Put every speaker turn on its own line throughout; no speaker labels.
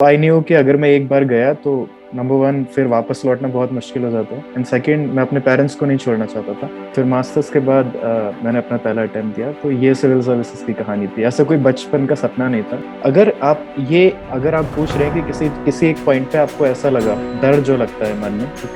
आई knew कि अगर मैं एक बार गया तो नंबर वन फिर वापस लौटना बहुत मुश्किल हो जाता है एंड सेकंड मैं अपने पेरेंट्स को नहीं छोड़ना चाहता था। फिर मास्टर्स के बाद मैंने अपना पहला अटेम्प्ट दिया तो ये सिविल सर्विसेज की कहानी थी। ऐसा कोई बचपन का सपना नहीं था। अगर आप पूछ रहे हैं कि किसी किसी एक पॉइंट पे आपको ऐसा लगा, डर जो लगता है मन में कि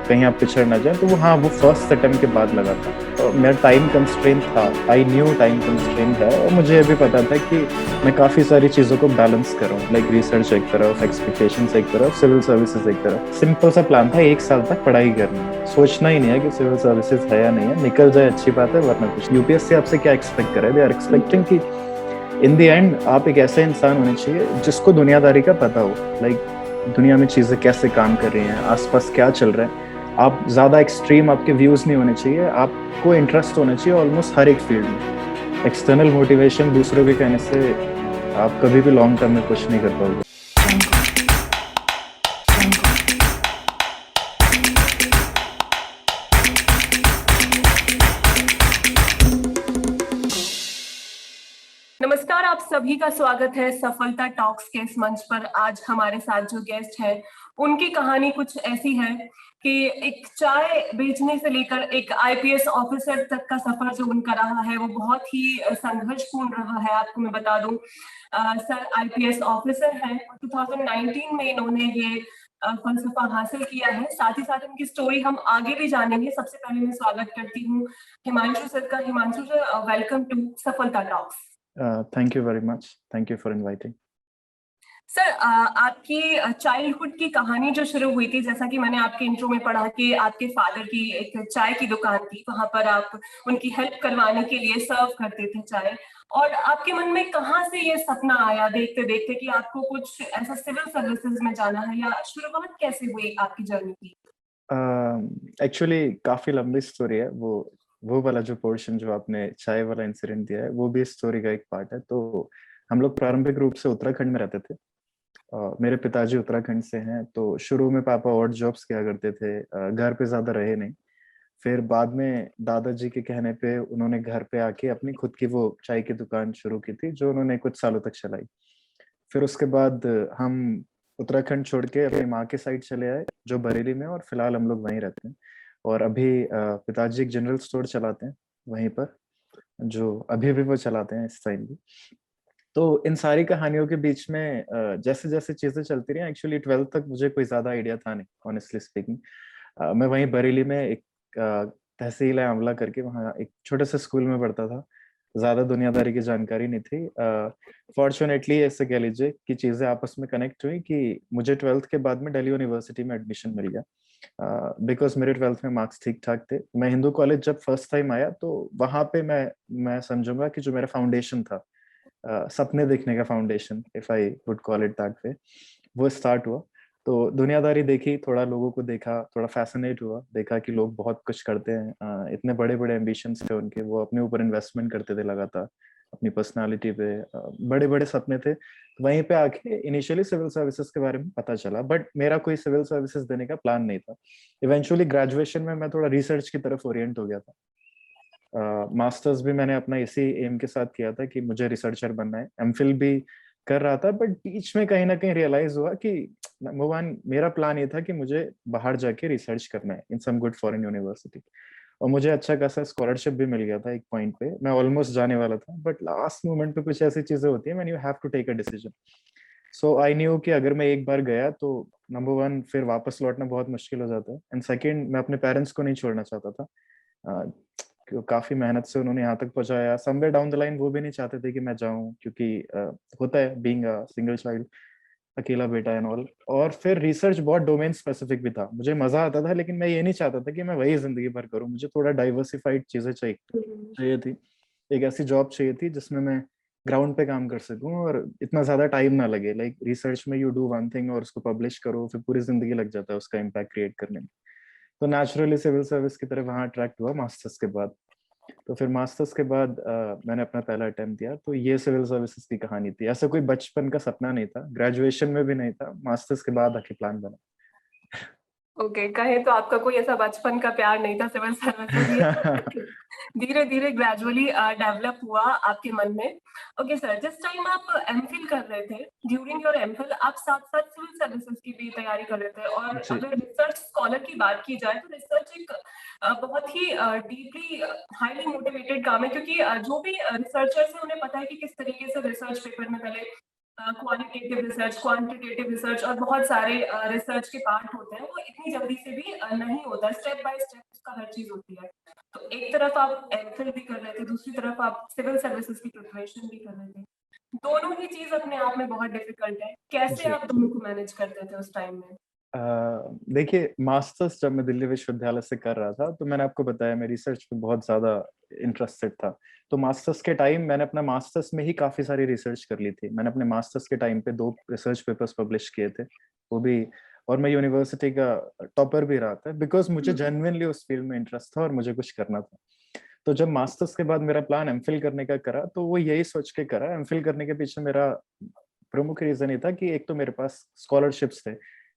कहीं आप पिछड़ ना जाए, तो वो फर्स्ट अटेम्प्ट के बाद लगा था। और मेरा टाइम कंस्ट्रेंट था, आई न्यू टाइम कंस्ट्रेंट है और मुझे ये भी पता था कि मैं काफी सारी चीजों को बैलेंस कर रहा हूँ, लाइक रिसर्च एक तरफ, एक्सपेक्टेशंस एक तरफ, सिविल सर्विसेज एक तरफ। सिंपल सा प्लान था, एक साल तक पढ़ाई करनी है, सोचना ही नहीं है कि सिविल सर्विसेज है या नहीं है, निकल जाए अच्छी बात है, वरना कुछ। यूपीएससी आपसे क्या एक्सपेक्ट करे? दे आर एक्सपेक्टिंग कि इन द एंड आप एक ऐसा इंसान होने चाहिए जिसको दुनियादारी का पता हो, लाइक दुनिया में चीजें कैसे काम कर रही हैं, आसपास क्या चल रहा है। आप ज्यादा एक्सट्रीम आपके व्यूज नहीं होने चाहिए, आपको इंटरेस्ट होना चाहिए ऑलमोस्ट हर एक फील्ड में। एक्सटर्नल मोटिवेशन दूसरों के कहने से आप कभी भी लॉन्ग टर्म में कुछ नहीं कर पाओगे।
नमस्कार, आप सभी का स्वागत है सफलता टॉक्स के इस मंच पर। आज हमारे साथ जो गेस्ट है उनकी कहानी कुछ ऐसी है कि एक चाय बेचने से लेकर एक आईपीएस ऑफिसर तक का सफर जो उनका रहा है वो बहुत ही संघर्षपूर्ण रहा है। आपको मैं बता दूं, सर आईपीएस ऑफिसर हैं। 2019 में इन्होंने ये फलसफा हासिल किया है। साथ ही साथ इनकी स्टोरी हम आगे भी जानेंगे। सबसे पहले मैं स्वागत करती हूँ हिमांशु सर का। हिमांशु सर, वेलकम टू सफलता talks.
Thank you very much, thank you for inviting.
Sir, आपकी चाइल्डहुड की कहानी जो शुरू हुई थी, जैसा कि मैंने आपके इंट्रो में पढ़ा कि आपके फादर की एक चाय की दुकान थी, वहां पर आप उनकी हेल्प करवाने के लिए सर्व करते थे चाय। और आपके मन में कहाँ से ये सपना आया देखते देखते कि आपको कुछ ऐसा सिविल सर्विसेज में जाना है, या शुरुआत कैसे हुई आपकी जर्नी की?
एक्चुअली काफी लंबी स्टोरी है। वो वाला जो पोर्शन जो आपने चाय वाला इंसिडेंट दिया है वो भी स्टोरी का एक पार्ट है। तो हम लोग प्रारंभिक रूप से उत्तराखंड में रहते थे। मेरे पिताजी उत्तराखंड से हैं, तो शुरू में पापा ऑड जॉब्स किया करते थे, घर पे ज्यादा रहे नहीं। फिर बाद में दादाजी के कहने पे उन्होंने घर पे आके अपनी खुद की वो चाय की दुकान शुरू की थी, जो उन्होंने कुछ सालों तक चलाई। फिर उसके बाद हम उत्तराखंड छोड़ के अपनी माँ के साइड चले आए, जो बरेली में, और फिलहाल हम लोग वहीं रहते हैं। और अभी पिताजी एक जनरल स्टोर चलाते हैं वहीं पर, जो अभी भी वो चलाते हैं इस टाइम भी। तो इन सारी कहानियों के बीच में जैसे जैसे चीजें चलती रही, एक्चुअली 12th तक मुझे कोई ज्यादा आइडिया था नहीं, ऑनेस्टली स्पीकिंग। मैं वहीं बरेली में एक तहसील है आंवला करके, वहाँ एक छोटे से स्कूल में पढ़ता था। ज्यादा दुनियादारी की जानकारी नहीं थी। फॉर्चुनेटली ऐसे कह लीजिए कि चीजें आपस में कनेक्ट हुई कि मुझे 12th के बाद में दिल्ली यूनिवर्सिटी में एडमिशन मिल गया, बिकॉज मेरे 12th में मार्क्स ठीक ठाक थे। मैं हिंदू कॉलेज जब फर्स्ट टाइम आया तो वहां पे मैं समझूंगा कि जो मेरा फाउंडेशन था, सपने देखने का foundation, if I would call it that way, वो स्टार्ट हुआ। तो दुनियादारी देखी, थोड़ा लोगों को देखा, थोड़ा फैसिनेट हुआ, देखा कि लोग बहुत कुछ करते हैं, इतने बड़े बड़े एम्बिशंस थे उनके, वो अपने ऊपर इन्वेस्टमेंट करते थे लगातार अपनी पर्सनालिटी पे, बड़े बड़े सपने थे। तो वहीं पे आके इनिशियली सिविल सर्विसेज के बारे में पता चला, बट मेरा कोई सिविल सर्विसेज देने का प्लान नहीं था। इवेंचुअली ग्रेजुएशन में मैं थोड़ा रिसर्च की तरफ ओरिएंट हो गया था। मास्टर्स भी मैंने अपना इसी एम के साथ किया था कि मुझे रिसर्चर बनना है। एमफिल भी कर रहा था, बट बीच में कहीं ना कहीं रियलाइज हुआ कि मोहन, मेरा प्लान ये था कि मुझे बाहर जाके रिसर्च करना है इन सम गुड फॉरेन यूनिवर्सिटी। और मुझे अच्छा खासा स्कॉलरशिप भी मिल गया था एक पॉइंट पे, मैं ऑलमोस्ट जाने वाला था, बट लास्ट मोमेंट पे कुछ ऐसी चीजें होती है when you have to take a decision. So I knew कि अगर मैं एक बार गया तो नंबर वन फिर वापस लौटना बहुत मुश्किल हो जाता है, एंड सेकंड मैं अपने पेरेंट्स को नहीं छोड़ना चाहता था। काफी मेहनत से उन्होंने यहाँ तक पहुंचाया, समवेयर डाउन द लाइन वो भी नहीं चाहते थे कि मैं जाऊं, क्योंकि होता है बीइंग अ सिंगल चाइल्ड, अकेला बेटा एंड ऑल। और फिर रिसर्च बहुत डोमेन स्पेसिफिक भी था, मुझे मजा आता था, लेकिन मैं ये नहीं चाहता था कि मैं वही जिंदगी भर करूं, मुझे थोड़ा डाइवर्सिफाइड चीजें चाहिए थी। एक ऐसी जॉब चाहिए थी जिसमें मैं ग्राउंड पे काम कर सकूं और इतना ज्यादा टाइम ना लगे, लाइक रिसर्च में यू डू वन थिंग और उसको पब्लिश करो, फिर पूरी जिंदगी लग जाता है उसका इम्पैक्ट क्रिएट करने में। तो नेचुरली सिविल सर्विस की तरफ वहाँ अट्रैक्ट हुआ मास्टर्स के बाद। तो फिर मास्टर्स के बाद मैंने अपना पहला अटेम्प्ट दिया, तो ये सिविल सर्विसेज की कहानी थी। ऐसा कोई बचपन का सपना नहीं था, ग्रेजुएशन में भी नहीं था, मास्टर्स के बाद आके प्लान बना।
ओके, कहें तो आपका कोई ऐसा बचपन का प्यार नहीं था सिविल सर्विसेज, ये धीरे-धीरे ग्रेजुअली डेवलप हुआ आपके मन में। ओके सर, जिस टाइम आप एमफिल कर रहे थे, ड्यूरिंग योर एमफिल आप साथ-साथ सिविल सर्विसेज की भी तैयारी कर रहे थे, और
जी।
अगर रिसर्च स्कॉलर की बात की जाए तो रिसर्च एक बहुत ही डीपली हाईली मोटिवेटेड काम है, क्योंकि जो भी रिसर्चर्स हैं उन्हें पता है कि किस तरीके से रिसर्च पेपर में पहले क्वालिटेटिव रिसर्च, क्वांटिटेटिव रिसर्च और बहुत सारे रिसर्च के पार्ट होते हैं, वो इतनी जल्दी से भी नहीं होता, स्टेप बाय स्टेप उसका हर चीज होती है। तो एक तरफ आप एमफिल भी कर रहे थे, दूसरी तरफ आप सिविल सर्विसेज की प्रिपरेशन भी कर रहे थे। दोनों ही चीज अपने आप में बहुत डिफिकल्ट है, कैसे
जी।
आप दोनों को मैनेज करते थे उस टाइम में?
अ, देखिए, मास्टर्स जब मैं दिल्ली विश्वविद्यालय से कर रहा था, तो मैंने आपको बताया मैं रिसर्च में बहुत ज़्यादा इंटरेस्टेड था। तो मास्टर्स के टाइम मैंने अपना मास्टर्स में ही काफ़ी सारी रिसर्च कर ली थी। मैंने अपने मास्टर्स के टाइम पे 2 रिसर्च पेपर्स पब्लिश किए थे, वो भी, और मैं यूनिवर्सिटी का टॉपर भी रहा था, बिकॉज़ मुझे
हम्म।
जेनुइनली उस फील्ड में इंटरेस्ट था और मुझे कुछ करना था। तो जब मास्टर्स के बाद मेरा प्लान एमफिल करने का करा, तो वो यही सोच के करा, एमफिल करने के पीछे मेरा प्रमुख रीज़न ये था कि एक तो मेरे पास स्कॉलरशिप्स थे,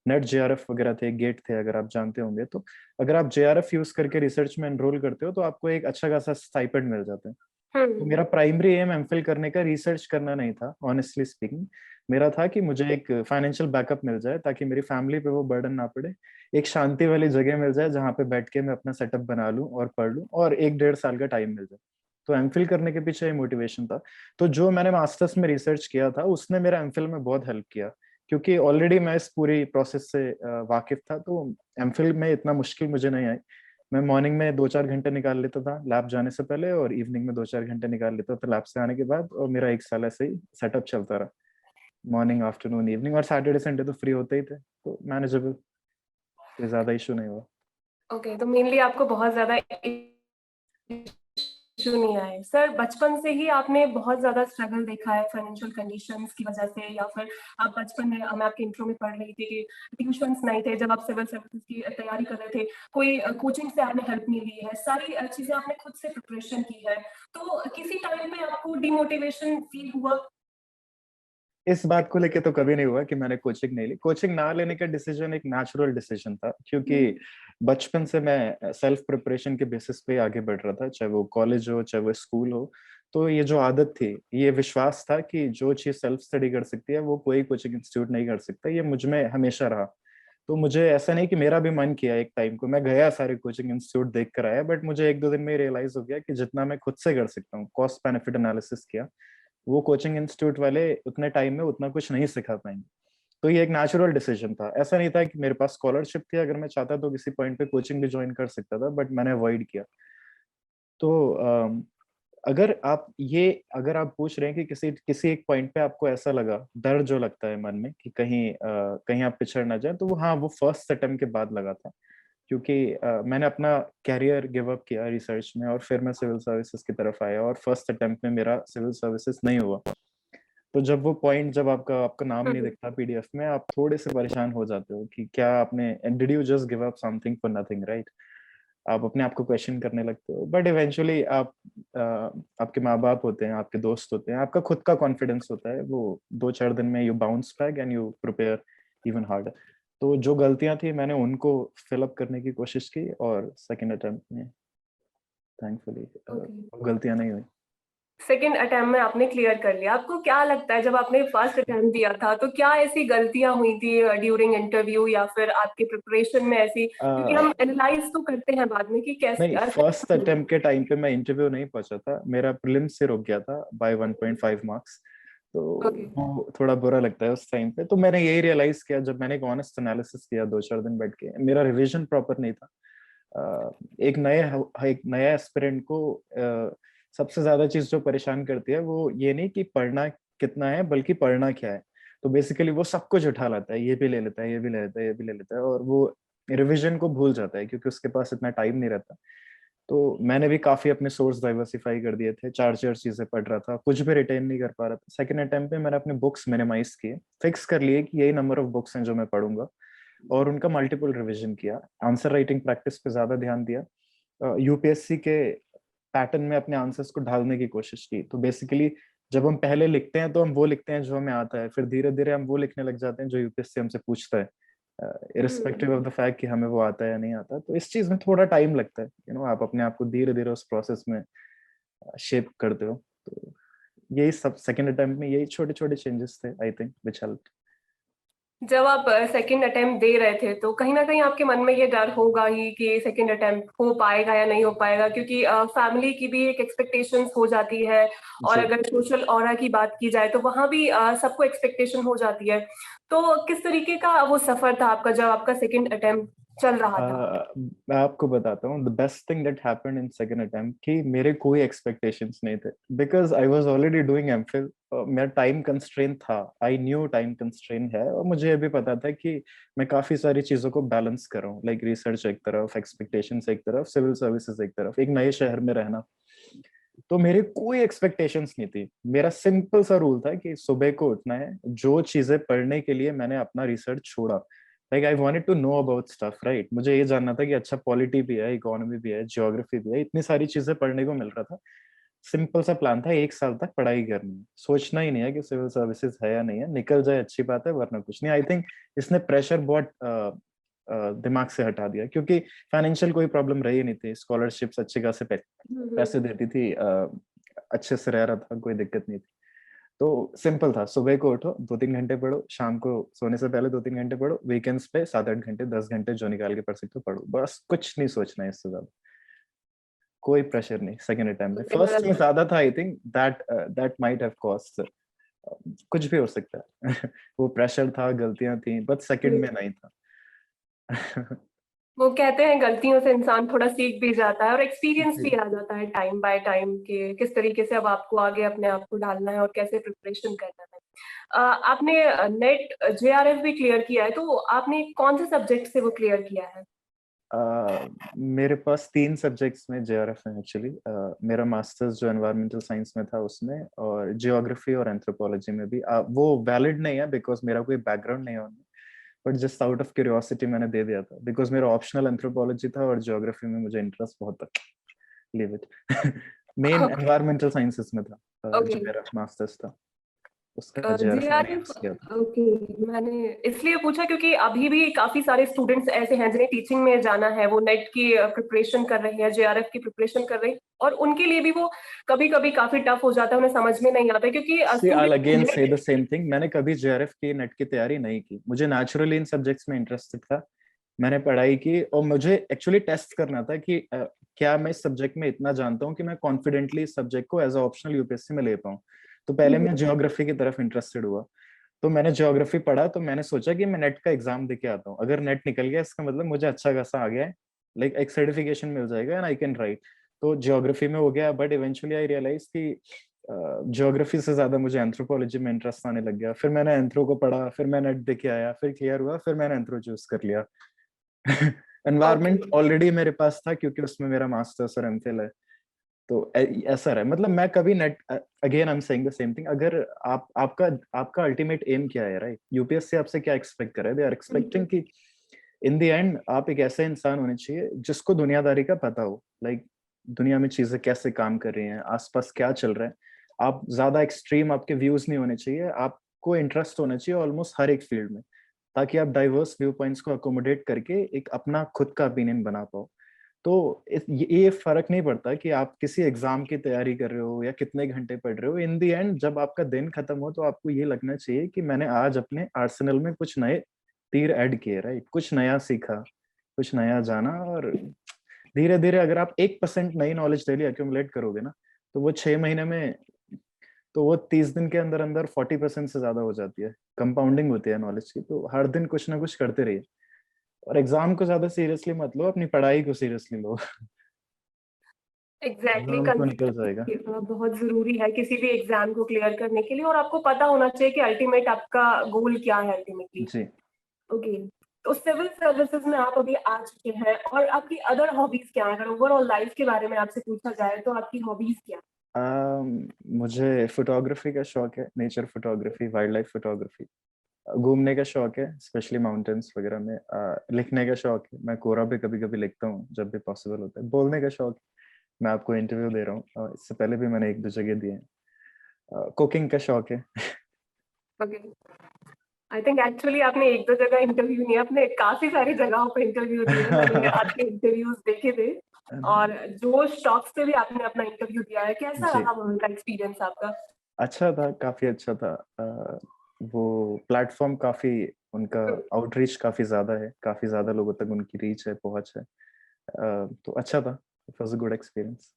नेट जेआरएफ वगैरह थे, गेट थे, अगर आप जानते होंगे तो। अगर आप जेआरएफ यूज़ करके रिसर्च में एनरोल करते हो, तो आपको एक अच्छा खासा स्टाइपेंड मिल जाता है। तो
हम्म।
मेरा प्राइमरी एम एमफिल करने का रिसर्च करना नहीं था, ऑनेस्टली स्पीकिंग। मेरा था कि मुझे एक फाइनेंशियल बैकअप मिल जाए, ताकि मेरी फैमिली पे वो बर्डन ना पड़े। एक शांति वाली जगह मिल जाए जहाँ पे बैठ के मैं अपना सेटअप बना लूँ और पढ़ लूँ, और 1 डेढ़ साल का टाइम मिल जाए। तो एमफिल करने के पीछे ये मोटिवेशन था। तो जो मैंने मास्टर्स में रिसर्च किया था, उसने मेरा एमफिल में बहुत हेल्प किया, क्योंकि ऑलरेडी मैं इस पूरी प्रोसेस से वाकिफ़ था, तो एमफिल में इतना मुश्किल मुझे नहीं आई। मैं मॉर्निंग में 2-4 घंटे निकाल लेता था लैब जाने से पहले, और इवनिंग में 2-4 घंटे निकाल लेता था लैब से आने के बाद, और मेरा 1 साल ऐसे ही सेटअप चलता रहा। मॉर्निंग, आफ्टरनून, इवनिंग, और सैटरडे संडे तो फ्री होते ही थे, तो मैनेजेबल, कोई ज़्यादा इश्यू नहीं हुआ।
ओके, तो मेनली आपको बहुत ज्यादा इश्यू नहीं आए। सर, बचपन से ही आपने बहुत ज़्यादा स्ट्रगल देखा है फाइनेंशियल कंडीशंस की वजह से, या फिर आप बचपन में, मैं आपके इंट्रो में पढ़ रही थी कि ट्यूशंस नहीं थे जब आप सिविल सर्विसेज की तैयारी कर रहे थे, कोई कोचिंग से आपने हेल्प नहीं ली है, सारी चीज़ें आपने खुद से प्रिपरेशन की है। तो किसी टाइम पे आपको डिमोटिवेशन फील हुआ?
इस बात को लेके तो कभी नहीं हुआ कि मैंने कोचिंग नहीं ली। कोचिंग ना लेने का डिसीजन एक नेचुरल डिसीजन था, क्योंकि बचपन से मैं सेल्फ प्रिपरेशन के बेसिस पे आगे बढ़ रहा था, चाहे वो कॉलेज हो, चाहे वो स्कूल हो। तो ये जो आदत थी, ये विश्वास था कि जो चीज़ सेल्फ स्टडी कर सकती है, वो कोई कोचिंग इंस्टीट्यूट नहीं कर सकता, ये मुझ में हमेशा रहा। तो मुझे ऐसा नहीं कि मेरा भी मन किया एक टाइम को, मैं गया सारे कोचिंग इंस्टीट्यूट देख कर आया, बट मुझे 1-2 दिन में ही रियलाइज़ हो गया कि जितना मैं खुद से कर सकता हूँ, कॉस्ट बेनिफिट एनालिसिस किया, वो कोचिंग इंस्टीट्यूट वाले उतने टाइम में उतना कुछ नहीं सिखा पाएँगे। तो ये एक नेचुरल डिसीजन था। ऐसा नहीं था कि मेरे पास स्कॉलरशिप थी, अगर मैं चाहता तो किसी पॉइंट पे कोचिंग भी जॉइन कर सकता था, बट मैंने अवॉइड किया। तो अगर आप पूछ रहे हैं कि किसी किसी एक पॉइंट पे आपको ऐसा लगा, डर जो लगता है मन में कि कहीं आप पिछड़ ना जाएँ, तो वो, हाँ, वो फर्स्ट अटेम्प्ट के बाद लगा था। क्योंकि मैंने अपना करियर गिव अप किया रिसर्च में, और फिर मैं सिविल सर्विसेज़ की तरफ आया, और फर्स्ट अटेम्प्ट में मेरा सिविल सर्विसेज़ नहीं हुआ। तो जब वो पॉइंट, जब आपका आपका नाम नहीं
हुँ,
दिखता पीडीएफ में, आप थोड़े से परेशान हो जाते हो कि क्या आपने, did you just give up something for nothing, right? आप अपने आप को क्वेश्चन करने लगते हो, बट इवेंचुअली अ, आपके माँ-बाप होते हैं, आपके दोस्त होते हैं, आपका खुद का कॉन्फिडेंस होता है, वो 2-4 दिन में you bounce back and you prepare even harder. तो जो गलतियाँ थी, मैंने उनको फिल अप करने की कोशिश की, और सेकंड अटेम्प्ट में थैंकफुली
ओके।
गलतियाँ नहीं हुई।
सेकंड अटेम्प्ट में आपने क्लियर कर लिया। आपको क्या लगता है जब आपने फर्स्ट अटेम्प्ट दिया था, तो क्या ऐसी गलतियाँ हुई थी ड्यूरिंग इंटरव्यू या फिर आपके प्रिपरेशन में ऐसी,
अ,
क्योंकि हम एनालाइज़ तो करते हैं बाद में कि कैसे
नहीं, फर्स्ट अटेम्प्ट के टाइम पे मैं इंटरव्यू नहीं पहुँचा था। मेरा प्रीलिम्स से रुक गया था बाय 1.5 मार्क्स। तो
ओके।
वो थोड़ा बुरा लगता है उस टाइम पे। तो मैंने यही रियलाइज़ किया जब मैंने एक ऑनेस्ट एनालिसिस किया 2-4 दिन बैठ के। मेरा रिविज़न प्रॉपर नहीं था। एक नया एस्पिरेंट को सबसे ज़्यादा चीज़ जो परेशान करती है, वो ये नहीं कि पढ़ना कितना है, बल्कि पढ़ना क्या है। तो बेसिकली वो सब कुछ उठा लाता है, ये भी ले लेता है, ये भी ले लेता है, ये भी ले लेता है, और वो रिविज़न को भूल जाता है, क्योंकि उसके पास इतना टाइम नहीं रहता। तो मैंने भी काफ़ी अपने सोर्स डाइवर्सिफ़ाई कर दिए थे, 4-4 चीज़ें पढ़ रहा था, कुछ भी रिटेन नहीं कर पा रहा था। सेकंड अटेम्प्ट पे मैंने अपने बुक्स मिनिमाइज़ किए, फिक्स कर लिए कि यही नंबर ऑफ बुक्स हैं जो मैं पढ़ूँगा, और उनका मल्टीपल रिविज़न किया। आंसर राइटिंग प्रैक्टिस पे ज़्यादा ध्यान दिया। यूपीएससी के पैटर्न में अपने आंसर्स को ढालने की कोशिश की। तो बेसिकली जब हम पहले लिखते हैं, तो हम वो लिखते हैं जो हमें आता है, फिर धीरे-धीरे हम वो लिखने लग जाते हैं जो यूपीएससी हमसे पूछता है। इरिस्पेक्टिव ऑफ द फैक्ट कि हमें वो आता है या नहीं आता। तो इस चीज में थोड़ा टाइम लगता है, आप अपने आप को धीरे धीरे उस प्रोसेस में शेप करते हो। तो यही सब सेकंड अटेम्प्ट में यही छोटे छोटे चेंजेस थे आई थिंक विच हेल्प्ड।
जब आप सेकंड अटेम्प्ट दे रहे थे तो कहीं ना कहीं आपके मन में ये डर होगा ही कि सेकंड अटेम्प्ट हो पाएगा या नहीं हो पाएगा, क्योंकि फैमिली की भी एक एक्सपेक्टेशंस हो जाती है, और
जी।
अगर सोशल ऑरा की बात की जाए तो वहां भी सबको एक्सपेक्टेशन हो जाती है। तो किस तरीके का वो सफर था आपका जब आपका सेकंड अटेम्प्ट चल रहा था?
मैं आपको बताता हूँ the best thing that happened in second attempt कि मेरे कोई एक्सपेक्टेशंस नहीं थे, because I was already doing MPhil. मेरा टाइम कंस्ट्रेंट था, आई न्यू टाइम कंस्ट्रेंट है, और मुझे ये भी पता था कि मैं काफी सारी चीजों को बैलेंस कर रहा हूँ, लाइक रिसर्च एक तरफ, एक्सपेक्टेशंस एक तरफ, सिविल सर्विसेज एक तरफ, एक नए शहर में रहना। तो मेरे कोई एक्सपेक्टेशंस नहीं थी। मेरा सिंपल सा रूल था कि सुबह को उठना है, जो चीजें पढ़ने के लिए मैंने अपना रिसर्च छोड़ा, like I wanted to know about stuff, right. मुझे ये जानना था कि अच्छा पॉलिटी भी है, इकोनॉमी भी है, ज्योग्राफी भी है, इतनी सारी चीजें पढ़ने को मिल रहा था। सिंपल सा प्लान था, 1 साल तक पढ़ाई करनी है, सोचना ही नहीं है कि सिविल सर्विसेज है या नहीं है, निकल जाए अच्छी बात है, वरना कुछ नहीं। आई थिंक इसने प्रेशर बहुत दिमाग से हटा दिया, क्योंकि फाइनेंशियल कोई प्रॉब्लम रही नहीं थी, स्कॉलरशिप्स अच्छे खासे पैसे देती थी, अच्छे से रह रहा था, कोई दिक्कत नहीं थी। तो सिंपल था, सुबह को उठो, 2-3 घंटे पढ़ो, शाम को सोने से पहले 2-3 घंटे पढ़ो, वीकेंड्स पे 7-8 घंटे, 10 घंटे जो निकाल के पढ़ सकते हो पढ़ो, बस कुछ नहीं सोचना है इससे ज्यादा। कोई प्रेशर नहीं सेकंड अटेम्प्ट में। फर्स्ट में ज्यादा था, I think that might have cost, कुछ भी हो सकता है वो प्रेशर था, गलतियां थी, बट सेकंड में नहीं था
वो कहते हैं गलतियों से इंसान थोड़ा सीख भी जाता है और एक्सपीरियंस भी
जी।
आ जाता है टाइम बाय टाइम के किस तरीके से अब आपको आगे अपने आप को ढालना है और कैसे प्रिपरेशन करना है। आपने नेट जेआरएफ भी क्लियर किया है, तो आपने कौन से सब्जेक्ट से वो क्लियर किया है?
मेरे पास 3 सब्जेक्ट्स में जेआरएफ है एक्चुअली। मेरा मास्टर्स जो एनवायरमेंटल साइंस में था उसमें, और जियोग्राफी और एंथ्रोपोलॉजी में भी। वो वैलिड नहीं है बिकॉज मेरा कोई बैकग्राउंड नहीं है उनमें, but just out of curiosity मैंने दे दिया था, बिकॉज मेरा ऑप्शनल एंथ्रोपोलॉजी था और जियोग्राफी में मुझे इंटरेस्ट बहुत था। Leave it main environmental sciences में था, जो
ओके।
मेरा मास्टर्स था, उसका जेआरएफ मैंने
जेआरएफ,
यूज किया था।
ओके। मैंने इसलिए पूछा क्योंकि अभी भी काफी सारे स्टूडेंट्स ऐसे हैं जिन्हें टीचिंग में जाना है, वो नेट की प्रिपरेशन कर रहे हैं, जेआरएफ की प्रिपरेशन कर रहे हैं, और उनके लिए भी वो कभी कभी काफी टफ हो जाता है, उन्हें समझ में नहीं आता क्योंकि
See, I'll
student
again say
net.
the same thing. मैंने कभी जेआरएफ की नेट की तैयारी नहीं की, मुझे नेचुरली इन सब्जेक्ट्स में इंटरेस्टेड था, मैंने पढ़ाई की, और मुझे एक्चुअली टेस्ट करना था कि क्या मैं इस सब्जेक्ट में इतना जानता हूँ कि मैं कॉन्फिडेंटली इस सब्जेक्ट को एज अ ऑप्शनल यूपीएससी में ले पाऊँ। तो पहले मैं ज्योग्राफी की तरफ इंटरेस्टेड हुआ, तो मैंने ज्योग्राफी पढ़ा, तो मैंने सोचा कि मैं नेट का एग्जाम दे के आता हूँ, अगर नेट निकल गया इसका मतलब मुझे अच्छा खासा आ गया है, लाइक एक सर्टिफिकेशन मिल जाएगा एंड आई कैन राइट। तो ज्योग्राफी में हो गया, बट इवेंचुअली आई रियलाइज कि ज्योग्राफी से ज्यादा मुझे एंथ्रोपोलॉजी में इंटरेस्ट आने लग गया, फिर मैंने एंथ्रो को पढ़ा, फिर मैं नेट दे के आया, फिर क्लियर हुआ, फिर मैंने एंथ्रो चूज कर लिया
ओके।
एनवायरमेंट ऑलरेडी मेरे पास था क्योंकि उसमें मेरा मास्टर्स और एमफिल है। तो ऐसा है, मतलब मैं कभी net, again I am saying the same thing, अगर आपका आपका अल्टीमेट एम क्या है, राइट, यूपीएससी आपसे क्या एक्सपेक्ट कर रहे हैं, दे आर एक्सपेक्टिंग कि इन द एंड आप एक ऐसा इंसान होने चाहिए जिसको दुनियादारी का पता हो, लाइक दुनिया में चीजें कैसे काम कर रही हैं, आसपास क्या चल रहा है। आप ज्यादा एक्सट्रीम आपके व्यूज नहीं होने चाहिए, आपको इंटरेस्ट होना चाहिए ऑलमोस्ट हर एक फील्ड में, ताकि आप डाइवर्स व्यू पॉइंट्स को अकोमोडेट करके एक अपना खुद का ओपिनियन बना पाओ। तो ये फर्क नहीं पड़ता कि आप किसी एग्जाम की तैयारी कर रहे हो या कितने घंटे पढ़ रहे हो, इन दी एंड जब आपका दिन खत्म हो तो आपको ये लगना चाहिए कि मैंने आज अपने आर्सेनल में कुछ नए तीर ऐड किए, राइट, कुछ नया सीखा, कुछ नया जाना। और धीरे धीरे अगर आप 1% नई नॉलेज डेली एक्यूमुलेट करोगे ना, तो वो 6 महीने में, तो वो 30 दिन के अंदर अंदर 40% से ज्यादा हो जाती है, कंपाउंडिंग होती है नॉलेज की। तो हर दिन कुछ ना कुछ करते रहिए, और एग्जाम को ज्यादा सीरियसली मत लो, अपनी पढ़ाई को सीरियसली लो
एग्जैक्टली।
एग्जाम तो निकल जाएगा।
बहुत जरूरी है किसी भी एग्जाम को क्लियर करने के लिए, और आपको पता होना चाहिए कि अल्टीमेट आपका गोल क्या है अल्टीमेटली।
जी।
ओके। तो सिविल सर्विसेज में आप अभी आ चुके हैं, और आपकी अदर हॉबीज क्या है? अगर ओवरऑल लाइफ के बारे में आपसे पूछा जाए तो आपकी हॉबीज क्या
मुझे फोटोग्राफी का शौक है, nature photography, wild life photography. घूमने का शौक है, स्पेशली माउंटेन्स वगैरह में। लिखने का शौक है, मैं कोरा भी कभी कभी लिखता हूँ जब भी पॉसिबल होता है। बोलने का शौक है, मैं आपको इंटरव्यू दे रहा हूँ, इससे पहले भी मैंने 1-2 जगह दिए हैं। कुकिंग का शौक है
है? ओके। आई थिंक एक्चुअली आपने एक दो जगह इंटरव्यू नहीं, आपने काफी सारी जगहों पे इंटरव्यू दिए। मैंने आपके इंटरव्यूज देखे थे, और जोश टॉक्स पे भी आपने अपना इंटरव्यू दिया है। कैसा
जी,
रहा वहाँ का एक्सपीरियंस आपका?
अच्छा था, काफी अच्छा था। वो प्लेटफॉर्म काफी, उनका आउटरीच काफी ज्यादा है, काफी ज्यादा लोगों तक उनकी रीच है, पहुंच है। तो अच्छा था, it was a good experience.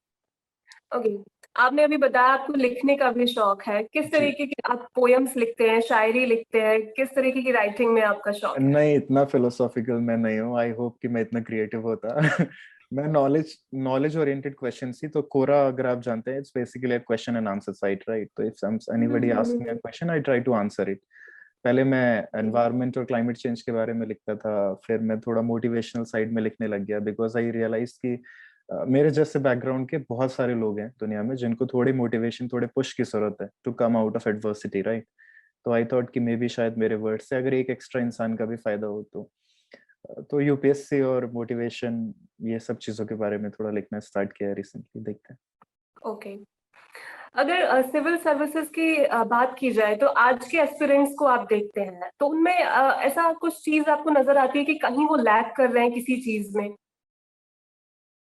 Okay, आपने अभी बताया आपको लिखने का भी शौक है। किस
जी,
तरीके की आप पोएम्स लिखते हैं, शायरी लिखते हैं? किस तरीके की राइटिंग में आपका शौक है?
नहीं, इतना फिलोसॉफिकल मैं नहीं हूँ। आई होप कि मैं इतना क्रिएटिव होता। मैं नॉलेज नॉलेज ओरिएंटेड क्वेश्चंस ही तो, कोरा अगर आप जानते हैं, it's basically a question and answer site, right? तो if anybody ask me a question, I try to answer it. पहले मैं एनवायरनमेंट और क्लाइमेट चेंज के बारे में लिखता था, फिर मैं थोड़ा मोटिवेशनल साइड में लिखने लग गया, बिकॉज आई रियलाइज कि मेरे जैसे बैकग्राउंड के बहुत सारे लोग हैं दुनिया में जिनको थोड़ी मोटिवेशन, थोड़े पुश की जरूरत है to come out of adversity, right? तो आई थॉट कि मे बी शायद मेरे वर्ड से अगर एक एक्स्ट्रा इंसान का भी फायदा हो तो यूपीएससी और मोटिवेशन, ये सब चीजों के बारे में थोड़ा लिखना स्टार्ट किया है रिसेंटली, देखते हैं।
ओके, अगर सिविल सर्विसेज की बात की जाए, तो आज के एस्पिरेंट्स को आप देखते हैं तो उनमें ऐसा कुछ चीज आपको नजर आती है कि कहीं वो लैग कर रहे हैं किसी चीज में?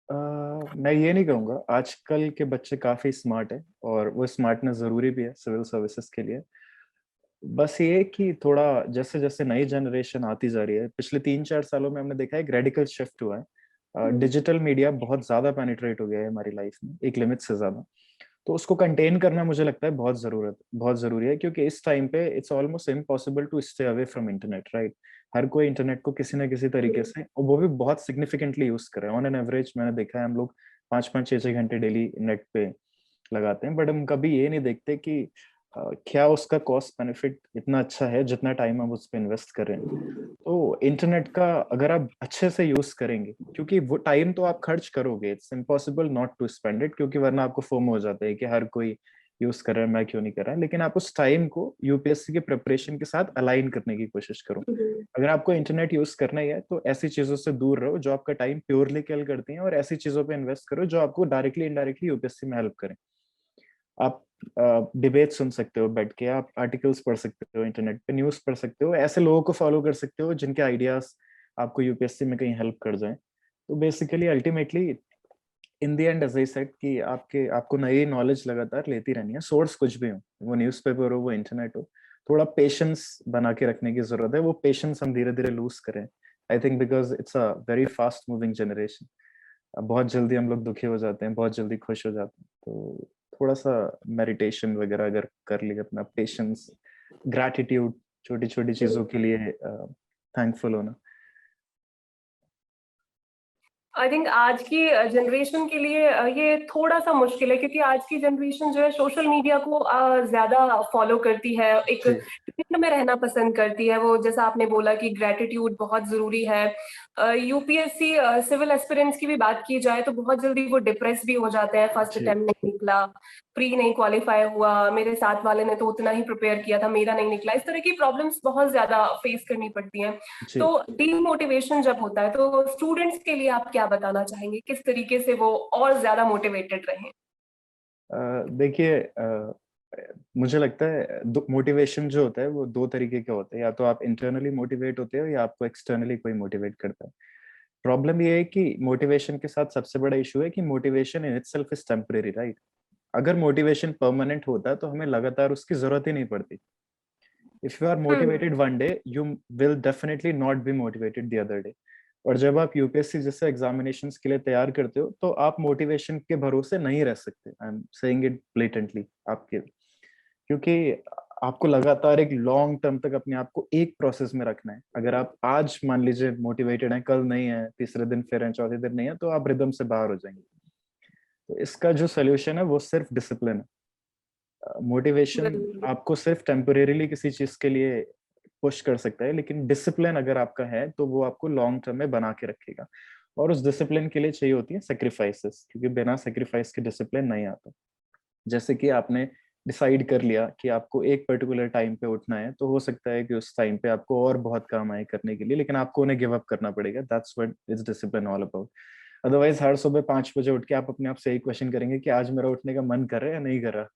मैं ये नहीं कहूंगा, आजकल के बच्चे काफी स्मार्ट है और वो स्मार्टनेस जरूरी भी है सिविल सर्विसेज के लिए। बस ये कि थोड़ा जैसे जैसे नई जनरेशन आती जा रही है, पिछले 3-4 सालों में हमने देखा है एक रेडिकल शिफ्ट हुआ है। डिजिटल मीडिया बहुत ज्यादा पेनिट्रेट हो गया है हमारी लाइफ में, एक लिमिट से ज्यादा। तो उसको कंटेन करना मुझे लगता है बहुत जरूरी है, क्योंकि इस टाइम पे it's almost impossible to stay away from internet, right? हर कोई इंटरनेट को किसी ना किसी तरीके से, और वो भी बहुत सिग्निफिकेंटली यूज कर रहे हैं। ऑन एन एवरेज मैंने देखा है हम लोग 5-5 6-6 घंटे डेली नेट पे लगाते हैं, बट हम कभी ये नहीं देखते कि क्या उसका कॉस्ट बेनिफिट इतना अच्छा है जितना टाइम हम उस पर इन्वेस्ट कर रहे हैं। तो इंटरनेट का अगर आप अच्छे से यूज करेंगे, क्योंकि वो टाइम तो आप खर्च करोगे, it's impossible not to spend it, क्योंकि वरना आपको फोमो हो जाता है कि हर कोई यूज कर रहा है, मैं क्यों नहीं कर रहा। लेकिन आप उस टाइम को यूपीएससी के प्रिपरेशन के साथ अलाइन करने की कोशिश करो। अगर आपको इंटरनेट यूज करना ही है तो ऐसी चीजों से दूर रहो जो आपका टाइम प्योरली किल करती हैं, और ऐसी चीजों पे इन्वेस्ट करो जो आपको डायरेक्टली इनडायरेक्टली यूपीएससी में हेल्प करें। आप डिबेट सुन सकते हो बैठ के, आप आर्टिकल्स पढ़ सकते हो, इंटरनेट पे न्यूज पढ़ सकते हो, ऐसे लोगों को फॉलो कर सकते हो जिनके आइडियाज आपको यूपीएससी में कहीं हेल्प कर जाए। तो basically ultimately in the end as I said कि आपको नई नॉलेज लगातार लेती रहनी है, सोर्स कुछ भी हो, वो न्यूज़पेपर हो, वो इंटरनेट हो। थोड़ा पेशेंस बना के रखने की जरूरत है, वो पेशेंस हम धीरे धीरे लूज करें, I think, because it's a very fast moving generation. बहुत जल्दी हम लोग दुखी हो जाते हैं, बहुत जल्दी खुश हो जाते हैं। तो थोड़ा सा मेडिटेशन वगैरह अगर कर लिए, अपना पेशेंस, ग्रैटिट्यूड, छोटी छोटी चीजों के लिए थैंकफुल होना।
आई थिंक आज की जनरेशन के लिए ये थोड़ा सा मुश्किल है, क्योंकि आज की जनरेशन जो है सोशल मीडिया को ज्यादा फॉलो करती है, एक
जी,
ट्रेंड में रहना पसंद करती है। वो जैसा आपने बोला कि ग्रेटिट्यूड बहुत जरूरी है। यूपीएससी सिविल एस्पिरेंट्स की भी बात की जाए तो बहुत जल्दी वो डिप्रेस भी हो जाते हैं, फर्स्ट
जी,
अटेम्प्ट नहीं निकला, प्री नहीं क्वालिफाई हुआ, मेरे साथ वाले ने तो उतना ही प्रिपेयर किया था, मेरा नहीं निकला। इस तरह की प्रॉब्लम्स बहुत ज्यादा फेस करनी पड़ती हैं।
जी।
तो डीमोटिवेशन जब होता है तो स्टूडेंट्स के लिए आप क्या बताना चाहेंगे, किस तरीके से वो और ज्यादा मोटिवेटेड रहें?
देखिए, मुझे लगता है मोटिवेशन जो होता है वो दो तरीके के होते हैं, या तो आप इंटरनली मोटिवेट होते हो या आपको एक्सटर्नली कोई मोटिवेट करता है। प्रॉब्लम ये है कि मोटिवेशन के साथ सबसे बड़ा इशू है कि motivation in itself is temporary, right? अगर मोटिवेशन परमानेंट होता तो हमें लगातार उसकी जरूरत ही नहीं पड़ती। If you are
hmm.
Motivated one day, you will definitely not be motivated the other day. और जब आप यूपीएससी जैसे एग्जामिनेशंस के लिए तैयार करते हो तो आप मोटिवेशन के भरोसे नहीं रह सकते, I am saying it blatantly आपके, क्योंकि आपको लगातार एक लॉन्ग टर्म तक अपने आप को एक प्रोसेस में रखना है। अगर आप आज मान लीजिए मोटिवेटेड हैं, कल नहीं है, तीसरे दिन फिर हैं, चौथे दिन नहीं है, तो आप रिदम से बाहर हो जाएंगे। तो इसका जो सोल्यूशन है वो सिर्फ डिसिप्लिन है। मोटिवेशन
बिल्कुल।
आपको सिर्फ टेम्पोरेरीली किसी चीज के लिए पुश कर सकता है, लेकिन डिसिप्लिन अगर आपका है तो वो आपको लॉन्ग टर्म में बना के रखेगा। और उस डिसिप्लिन के लिए चाहिए होती है सेक्रीफाइसेस, क्योंकि बिना सेक्रीफाइस के डिसिप्लिन नहीं आता। जैसे कि आपने डिसाइड कर लिया कि आपको एक पर्टिकुलर टाइम पे उठना है, तो हो सकता है कि उस टाइम पे आपको और बहुत काम आए करने के लिए, लेकिन आपको उन्हें गिव अप करना पड़ेगा। That's what is discipline all about. Otherwise हर सुबह 5 बजे उठ के आप अपने आप से एक क्वेश्चन करेंगे कि आज मेरा उठने का मन कर रहा है या नहीं कर रहा।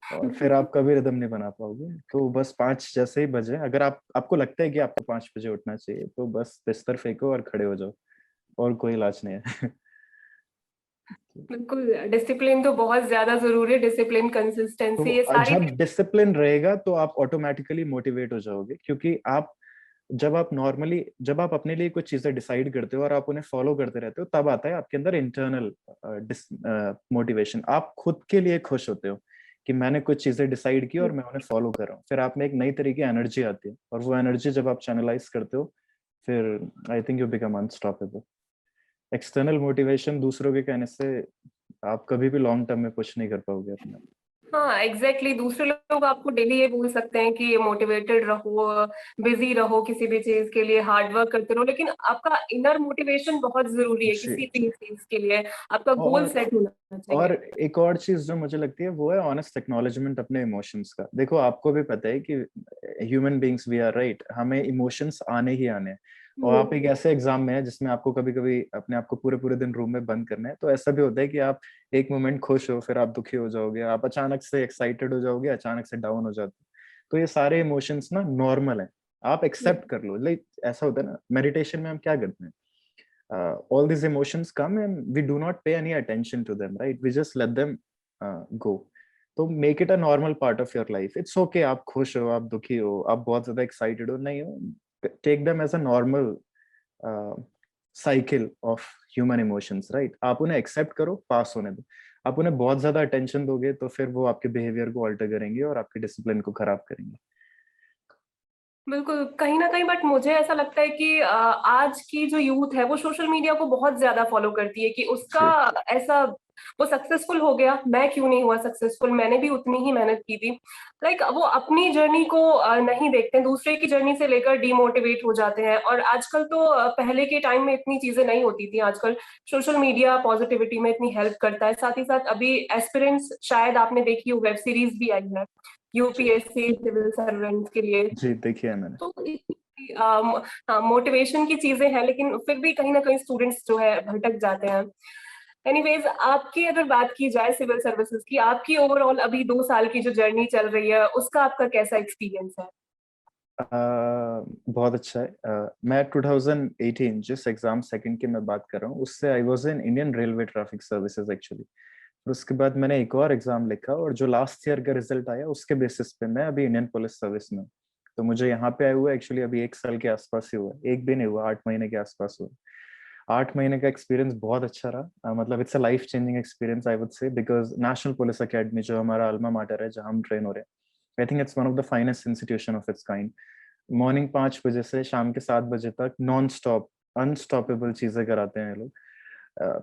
और फिर आप कभी रिदम नहीं बना पाओगे। तो बस 5 जैसे ही बजे, अगर आपको लगता है कि आपको 5 बजे उठना चाहिए, तो बस बिस्तर फेंको और खड़े हो जाओ, और कोई इलाज नहीं है।
बिल्कुल, डिसिप्लिन तो बहुत ज्यादा जरूरी है, डिसिप्लिन,
तो
कंसिस्टेंसी, ये सारी
जब डिसिप्लिन रहेगा तो आप ऑटोमेटिकली मोटिवेट हो जाओगे, क्योंकि आप जब आप अपने लिए कुछ चीजें डिसाइड करते हो और आप उन्हें फॉलो करते रहते हो, तब आता है आपके अंदर इंटरनल मोटिवेशन। आप खुद के लिए खुश होते हो कि मैंने कुछ चीजें डिसाइड की और मैं उन्हें फॉलो कर रहा हूँ। फिर आप में एक नई तरीके की एनर्जी आती है, और वो एनर्जी जब आप चैनलाइज करते हो, फिर I think you become unstoppable. External motivation दूसरों के कहने से आप कभी भी लॉन्ग टर्म में पुश नहीं कर पाओगे अपना।
हाँ एग्जैक्टली, दूसरे लोग आपको डेली ये बोल सकते हैं कि मोटिवेटेड रहो, बिजी रहो किसी भी चीज के लिए, हार्ड वर्क करते रहो, लेकिन आपका इनर मोटिवेशन बहुत जरूरी है
जी।
किसी भी चीज के लिए। आपका गोल
और
सेट होना
और
चाहिए।
एक और चीज जो मुझे लगती है वो है ऑनेस्ट एक्नॉलेजमेंट अपने इमोशंस का। देखो, आपको भी पता है कि human beings we are, right, हमें इमोशंस आने ही आने हैं। और आप एक ऐसे एग्जाम में है जिसमें आपको कभी कभी अपने आप को पूरे पूरे दिन रूम में बंद करना है, तो ऐसा भी होता है कि आप एक मोमेंट खुश हो, फिर आप दुखी हो जाओगे, आप अचानक से एक्साइटेड हो जाओगे, अचानक से डाउन हो जाते हो। तो ये सारे इमोशंस ना नॉर्मल है, आप एक्सेप्ट कर लो। लाइक ऐसा होता है ना, मेडिटेशन में हम क्या करते हैं, all these emotions come and we do not pay any attention to them, right? We just let them go. तो make it a normal part of your life. It's okay, आप खुश हो, आप दुखी हो, आप बहुत ज्यादा excited हो, नहीं हो, take them as a normal cycle of human emotions, right? आप उन्हें accept करो, पास होने दो। आप उन्हें बहुत ज्यादा attention दोगे तो फिर वो आपके behavior को alter करेंगे और आपके discipline को खराब करेंगे।
बिल्कुल, कहीं ना कहीं, बट मुझे ऐसा लगता है कि आज की जो यूथ है वो सोशल मीडिया को बहुत ज्यादा फॉलो करती है, कि उसका
जी।
ऐसा, वो सक्सेसफुल हो गया, मैं क्यों नहीं हुआ सक्सेसफुल, मैंने भी उतनी ही मेहनत की थी। लाइक वो अपनी जर्नी को नहीं देखते हैं, दूसरे की जर्नी से लेकर डीमोटिवेट हो जाते हैं। और आजकल तो पहले के टाइम में इतनी चीजें नहीं होती थी, आजकल सोशल मीडिया पॉजिटिविटी में इतनी हेल्प करता है। साथ ही साथ अभी एस्पिरेंट्स, शायद आपने देखी हो, वेब सीरीज भी आई है
जी।
यूपीएससी सिविल सर्वेंट के लिए।
जी, देखिए मैंने।
तो मोटिवेशन की चीजें हैं, लेकिन फिर भी कहीं ना कहीं स्टूडेंट्स जो है भटक जाते हैं। एनीवेज, आपकी अगर बात की जाए सिविल सर्विसेज की, आपकी ओवरऑल अभी 2 साल की जो जर्नी चल रही है उसका आपका कैसा एक्सपीरियंस है?
बहुत अच्छा है। मैं 2018 जिस एग्जाम सेकंड की मैं बात कर रहा हूँ, उससे I was in Indian railway traffic services actually. फिर उसके बाद मैंने एक और एग्जाम लिखा, और जो लास्ट ईयर का रिजल्ट आया उसके बेसिस पे मैं अभी इंडियन पुलिस सर्विस में हूँ। तो मुझे यहाँ पे आए हुए एक्चुअली अभी 1 साल के आसपास ही हुआ है, एक भी नहीं हुआ, 8 महीने के आसपास हुआ। 8 महीने का एक्सपीरियंस बहुत अच्छा रहा। मतलब it's a life changing experience I would say, because national police academy जो हमारा अल्मा माटर है, जहाँ हम ट्रेन हो रहे हैं, I think it's one of the finest institution of its kind. Morning 5 बजे से शाम के 7 बजे तक नॉन स्टॉप अनस्टॉपेबल चीजें कराते हैं ये लोग।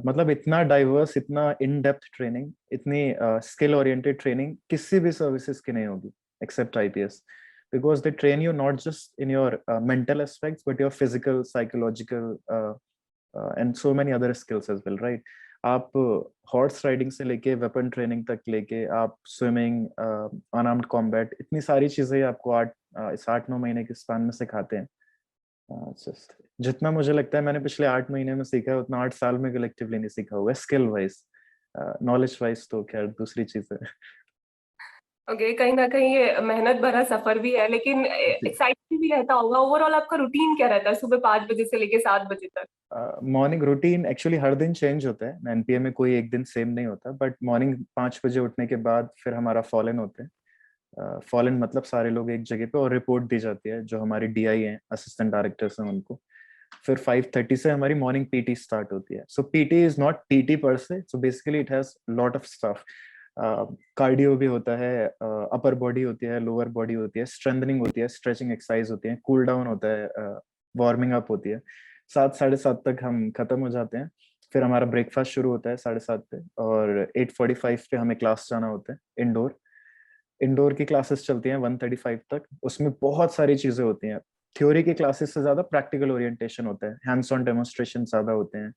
मतलब इतना डाइवर्स, इतना इन डेप्थ ट्रेनिंग, इतनी स्किल ओरिएंटेड ट्रेनिंग किसी भी सर्विसेज की नहीं होगी except IPS, because they train you not just in your mental aspects but your physical, psychological and so many other skills as well, right? आप horse riding से लेके weapon training तक लेके, आप स्विमिंग, अनआर्म्ड कॉम्बैट, इतनी सारी चीजें आपको इस 8-9 महीने के स्पान में सिखाते हैं। जस्ट जितना मुझे लगता है मैंने पिछले 8 महीने में सीखा है, उतना 8 साल में कलेक्टिवली नहीं सीखा हुआ है, स्किल वाइज। नॉलेज वाइज तो खैर दूसरी चीज है।
ओके, कहीं ना कहीं ये मेहनत भरा सफर भी है, लेकिन
जी।
एक्साइटिंग भी रहता होगा। ओवरऑल आपका रूटीन क्या रहता है सुबह 5 बजे से लेके 7 बजे तक?
मॉर्निंग रूटीन एक्चुअली हर दिन चेंज होता है, एनपीए में कोई एक दिन सेम नहीं होता, बट मॉर्निंग 5 बजे उठने के बाद फिर हमारा फॉलन होते हैं। फॉलन मतलब सारे लोग एक जगह पे, और रिपोर्ट दी जाती है जो हमारी डीआई हैं, असिस्टेंट डायरेक्टर्स हैं, उनको। फिर 5:30 से हमारी मॉर्निंग पीटी स्टार्ट होती है। सो पीटी इज नॉट पीटी पर से, so basically it has lot of stuff. Cardio भी होता है, अपर बॉडी होती है, लोअर बॉडी होती है, स्ट्रेंथनिंग होती है, स्ट्रेचिंग एक्सरसाइज होती है, कूल डाउन होता है, वार्मिंग अप होती है। 7, 7:30 तक हम खत्म हो जाते हैं। फिर हमारा ब्रेकफास्ट शुरू होता है 7:30 पे, और 8:45 पे हमें क्लास जाना होता है इंडोर। इंडोर की क्लासेस चलती हैं 1:35 तक। उसमें बहुत सारी चीजें होती हैं। थ्योरी की क्लासेस से ज्यादा प्रैक्टिकल ओरिएंटेशन होता है, हैंड्स ऑन डेमोन्स्ट्रेशन ज्यादा होते हैं।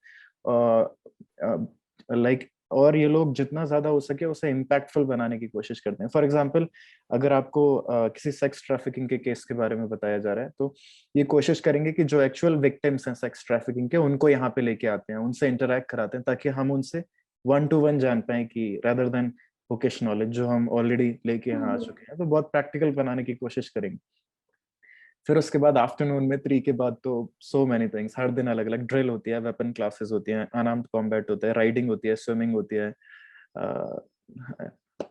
लाइक और ये लोग जितना ज्यादा हो सके उसे इम्पैक्टफुल बनाने की कोशिश करते हैं। फॉर एग्जांपल, अगर आपको किसी सेक्स ट्रैफिकिंग के केस के बारे में बताया जा रहा है, तो ये कोशिश करेंगे कि जो एक्चुअल विक्टिम्स हैं सेक्स ट्रैफिकिंग के, उनको यहाँ पे लेके आते हैं, उनसे इंटरेक्ट कराते हैं, ताकि हम उनसे 1-to-1 जान पाए, कि rather देन बुकिश नॉलेज जो हम ऑलरेडी लेके यहाँ आ चुके हैं, तो बहुत प्रैक्टिकल बनाने की कोशिश करेंगे। फिर उसके बाद आफ्टरनून में 3 के बाद तो सो मेनी थिंग्स, हर दिन अलग अलग ड्रिल होती है, वेपन क्लासेस होती हैं, अनआर्म्ड कॉम्बैट होता है, राइडिंग होती है, स्विमिंग होती है,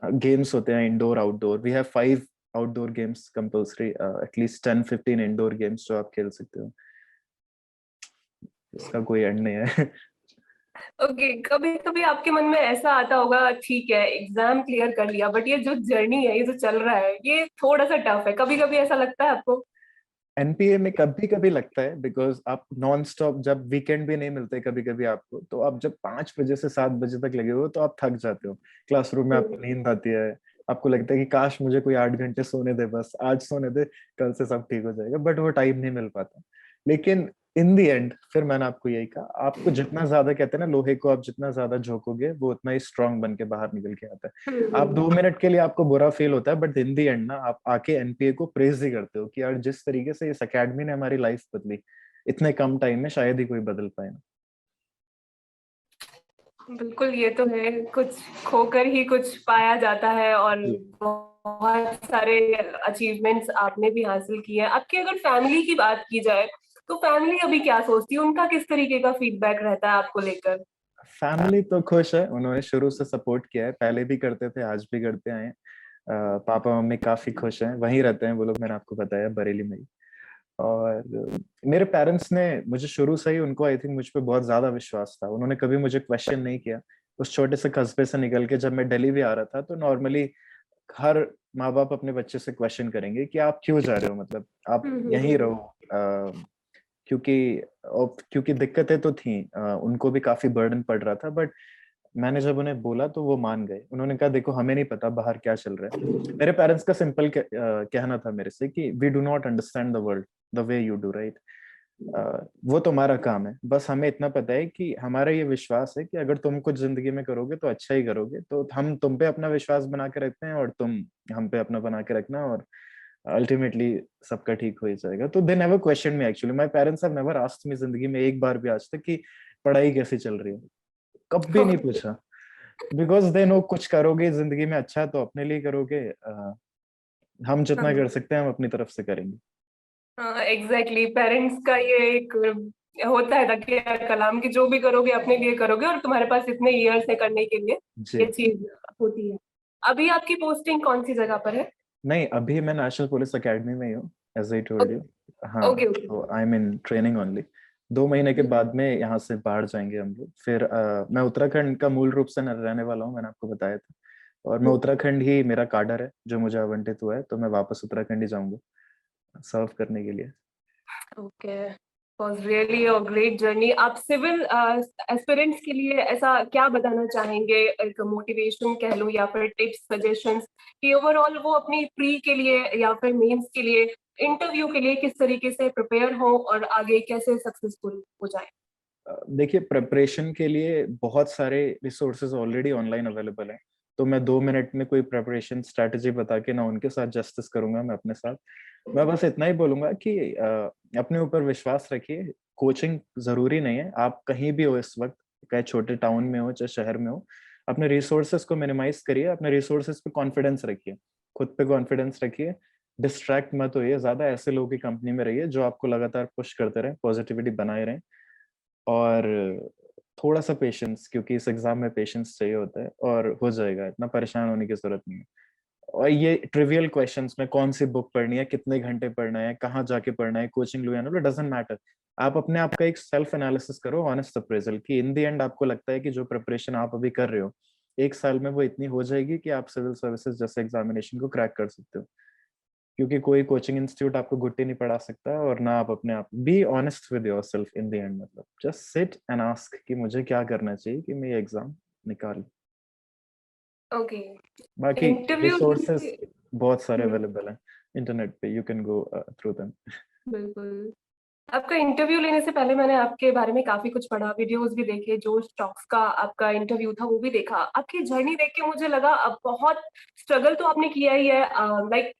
गेम्स होते हैं indoor outdoor. We have 5 outdoor games compulsory, at least 10-15 indoor games जो आप खेल सकते हो। इसका कोई एंड नहीं है।
ओके, कभी कभी आपके मन में ऐसा आता होगा, ठीक है एग्जाम क्लियर कर लिया, बट ये जो जर्नी है, ये जो चल रहा है, ये थोड़ा सा टफ है, कभी कभी ऐसा लगता है आपको?
एनपीए में कभी कभी लगता है, बिकॉज आप नॉन स्टॉप, जब वीकेंड भी नहीं मिलते कभी कभी आपको, तो आप जब 5 बजे से 7 बजे तक लगे हो तो आप थक जाते हो। क्लासरूम में आपको नींद आती है, आपको लगता है कि काश मुझे कोई 8 घंटे सोने दे, बस आज सोने दे, कल से सब ठीक हो जाएगा, बट वो टाइम नहीं मिल पाता। लेकिन इन दी एंड फिर मैंने आपको यही कहा, आपको जितना ज्यादा, कहते हैं ना, लोहे को आप जितना ज्यादा झोंकोगे वो उतना ही स्ट्रांग बन के बाहर निकल के आता है। आप 2 मिनट के लिए आपको बुरा फील होता है, बट इन दी एंड ना आप आके एनपीए को प्रेज ही करते हो कि यार जिस तरीके से इस एकेडमी ने हमारी लाइफ बदली, इतने कम टाइम में शायद ही कोई बदल पाए ना।
बिल्कुल, ये तो है, कुछ खोकर ही कुछ पाया जाता है, और
जी।
बहुत सारे अचीवमेंट्स आपने भी हासिल किए हैं। आपकी अगर फैमिली की बात की जाए, तो फैमिली अभी क्या सोचती है, उनका किस तरीके का फीडबैक रहता है आपको लेकर?
फैमिली तो खुश है, उन्होंने शुरू से सपोर्ट किया है, पहले भी करते थे, आज भी करते आए हैं। पापा मम्मी काफी खुश हैं, वहीं रहते हैं वो लोग, मैंने आपको बताया, बरेली में ही। और मेरे पेरेंट्स ने मुझे शुरू से ही, उनको आई थिंक मुझ पे बहुत ज्यादा विश्वास था, उन्होंने कभी मुझे क्वेश्चन नहीं किया। उस छोटे से कस्बे से निकल के जब मैं दिल्ली भी आ रहा था, तो नॉर्मली हर माँ बाप अपने बच्चे से क्वेश्चन करेंगे कि आप क्यों जा रहे हो, मतलब आप यहीं रहो। क्योंकि दिक्कतें तो थी, उनको भी काफी बर्डन पड़ रहा था, बट मैंने जब उन्हें बोला तो वो मान गए। उन्होंने कहा देखो हमें नहीं पता बाहर क्या चल रहा है। मेरे पेरेंट्स का सिंपल कहना था मेरे से कि we do not understand the world the way you do, right. वो तुम्हारा काम है, बस हमें इतना पता है कि हमारा ये विश्वास है कि अगर तुम कुछ जिंदगी में करोगे तो अच्छा ही करोगे, तो हम तुम पे अपना विश्वास बना के रखते हैं और तुम हम पे अपना बना के रखना, और अल्टीमेटली सबका ठीक हो ही जाएगा। तो they never question me, actually my parents have never asked me जिंदगी में एक बार भी आज तक कि पढ़ाई कैसी चल रही है, कभी नहीं पूछा। बिकॉज दे नो कुछ करोगे जिंदगी में अच्छा तो अपने लिए करोगे, हम जितना कर सकते हैं हम अपनी तरफ से करेंगे।
हाँ एग्जैक्टली, पेरेंट्स का ये एक होता है तकिया कलाम कि जो भी करोगे अपने लिए करोगे, और तुम्हारे पास इतने ईयर्स है करने के लिए,
जी।
ये चीज होती है। अभी आपकी पोस्टिंग कौन सी जगह पर है?
नहीं, अभी मैं नेशनल पुलिस एकेडमी में ही हूँ, एज आई टोल्ड यू। हाँ,
ओके ओके।
तो I am in training only. 2 महीने के बाद में यहाँ से बाहर जाएंगे हम लोग। फिर मैं उत्तराखंड का मूल रूप से रहने वाला हूँ, मैंने आपको बताया था, और मैं उत्तराखंड ही मेरा काडर है जो मुझे आवंटित हुआ है, तो मैं वापस उत्तराखंड ही जाऊंगा सर्व करने के लिए।
Okay, was really a great journey. आप सिविल एस्पिरेंट्स के लिए ऐसा क्या बताना चाहेंगे, एक मोटिवेशन कह लूं या फिर टिप्स सजेशंस, कि ओवरऑल वो अपनी प्री के लिए या फिर मेंस के लिए, इंटरव्यू के लिए किस तरीके से प्रिपेयर हो और आगे कैसे सक्सेसफुल हो जाए?
देखिए, प्रिपरेशन के लिए बहुत सारे रिसोर्सेज ऑलरेडी ऑनलाइन अवेलेबल हैं, तो मैं 2 मिनट में कोई प्रिपरेशन स्ट्रेटजी बता के ना उनके साथ जस्टिस करूंगा, मैं अपने साथ। मैं बस इतना ही बोलूंगा कि अपने ऊपर विश्वास रखिए। कोचिंग जरूरी नहीं है, आप कहीं भी हो इस वक्त, चाहे छोटे टाउन में हो चाहे शहर में हो, अपने रिसोर्सेज को मिनिमाइज करिए, अपने रिसोर्सेज पे कॉन्फिडेंस रखिए, खुद पे कॉन्फिडेंस रखिए। डिस्ट्रैक्ट मत होइए ज्यादा, ऐसे लोगों की कंपनी में रहिए जो आपको लगातार पुश करते रहें, पॉजिटिविटी बनाए रहें, और थोड़ा सा पेशेंस, क्योंकि इस एग्जाम में पेशेंस चाहिए होता है, और हो जाएगा, इतना परेशान होने की जरूरत नहीं है। और ये ट्रिवियल क्वेश्चंस में कौन सी बुक पढ़नी है, कितने घंटे पढ़ना है, कहाँ जाके पढ़ना है, कोचिंग लो या नो, डजंट मैटर। आप अपने आप का एक सेल्फ एनालिसिस करो, ऑनेस्ट अप्रेजल, कि इन दी एंड आपको लगता है कि जो प्रिपरेशन आप अभी कर रहे हो 1 साल में वो इतनी हो जाएगी कि आप सिविल सर्विसेज जैसे एग्जामिनेशन को क्रैक कर सकते हो। क्योंकि कोई कोचिंग इंस्टीट्यूट आपको गुट्टी नहीं पढ़ा सकता, और ना आप अपने आप। Be honest with yourself in the and, मतलब जस्ट सिट एंड आस्क कि मुझे क्या करना चाहिए कि मैं ये एग्जाम निकाल।
ओके।
बाकी
इंटरव्यू
रिसोर्सेस बहुत सारे
हम्म,
अवेलेबल हैं इंटरनेट पे, you can go through them.
बिल्कुल। आपका इंटरव्यू लेने से पहले मैंने आपके बारे में काफी कुछ पढ़ा, वीडियोस भी देखे, जो स्टॉक्स का आपका इंटरव्यू था वो भी देखा। आपकी जर्नी देख के मुझे लगा अब बहुत स्ट्रगल तो आपने किया ही है, लाइक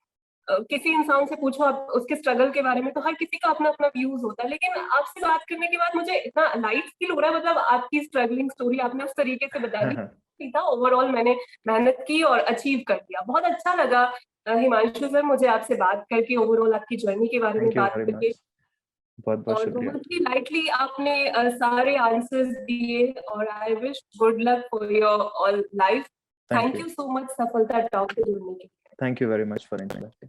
किसी इंसान से पूछो आप उसके स्ट्रगल के बारे में, तो हर किसी का अपना अपना व्यूज होता है, लेकिन आपसे बात करने के बाद मुझे इतना लाइट फील हो रहा है। मतलब आपकी स्ट्रगलिंग स्टोरी आपने उस तरीके से बता दी था, ओवरऑल मैंने मेहनत की और अचीव कर दिया। बहुत अच्छा लगा हिमांशु सर मुझे आपसे बात करके, ओवरऑल आपकी जर्नी के बारे में
थैंक यू
बात
वेरी
करके।
मच, बहुत बहुत
और
शुक्रिया।
बहुत ही लाइटली आपने सारे आंसर्स दिए, और I wish good luck for your all life.
Thank
thank
you,
you so much सफलता टॉक से जुड़ने के लिए।
Thank you very much for interest.